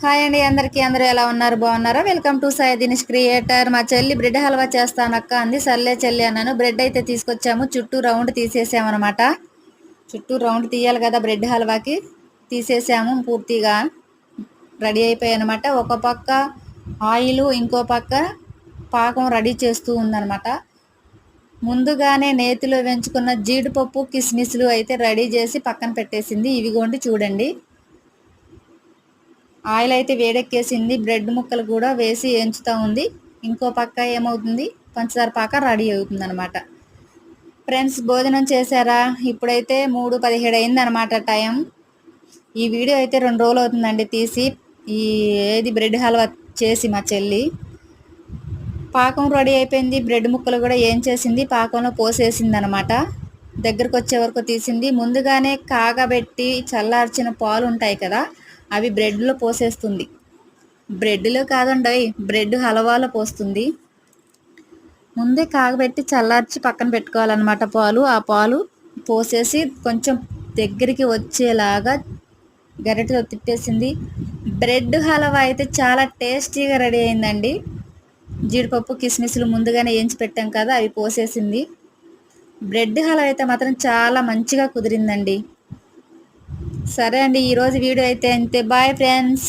Hi అండి అందరికీ. అందరూ ఎలా ఉన్నారు? బాగున్నారా? Welcome to Sai Dinesh creator. మా చెల్లి బ్రెడ్ హల్వా చేస్తానక్క అంది. సర్లే చెల్లి అన్నాను. బ్రెడ్ అయితే తీసుకొచ్చాము. చుట్టూ రౌండ్ తీసేసామన్నమాట. చుట్టూ రౌండ్ తీయాలి కదా బ్రెడ్ హల్వాకి. తీసేసాము పూర్తిగా. రెడీ అయిపోయాయి అనమాట. ఒక పక్క ఆయిల్, ఇంకో పక్క పాకం రెడీ చేస్తూ ఉందన్నమాట. ముందుగానే నేతిలో వేయించుకున్న జీడిపప్పు, కిస్మిస్లు అయితే రెడీ చేసి పక్కన పెట్టేసింది. ఇవిగోండి చూడండి. ఆయిల్ అయితే వేడెక్కేసింది. బ్రెడ్ ముక్కలు కూడా వేసి వేయించుతూ ఉంది. ఇంకో పక్క ఏమవుతుంది, పంచదార పాక రెడీ అవుతుంది అనమాట. ఫ్రెండ్స్, భోజనం చేశారా? ఇప్పుడైతే 3:17 అయిందనమాట టైం. ఈ వీడియో అయితే 2 రోజులు అవుతుందండి తీసి. బ్రెడ్ హల్వా చేసి మా చెల్లి పాకం రెడీ అయిపోయింది. బ్రెడ్ ముక్కలు కూడా ఏం చేసింది, పాకంలో పోసేసింది అనమాట. దగ్గరకు వచ్చే వరకు తీసింది. ముందుగానే కాగబెట్టి చల్లార్చిన పాలు ఉంటాయి కదా, అవి బ్రెడ్లో పోసేస్తుంది. బ్రెడ్లో కాదండి, బ్రెడ్ హల్వాలో పోస్తుంది. ముందే కాగబెట్టి చల్లార్చి పక్కన పెట్టుకోవాలన్నమాట పాలు. ఆ పాలు పోసేసి కొంచెం దగ్గరికి వచ్చేలాగా గరిటెతో తిప్పేసింది. బ్రెడ్ హల్వా అయితే చాలా టేస్టీగా రెడీ అయిందండి. జీడిపప్పు, కిస్మిస్లు ముందుగానే వేయించి పెట్టాం కదా, అవి పోసేసింది. బ్రెడ్ హల్వా అయితే మాత్రం చాలా మంచిగా కుదిరిందండి. సరే అండి, ఈరోజు వీడియో అయితే అంతే. Bye friends.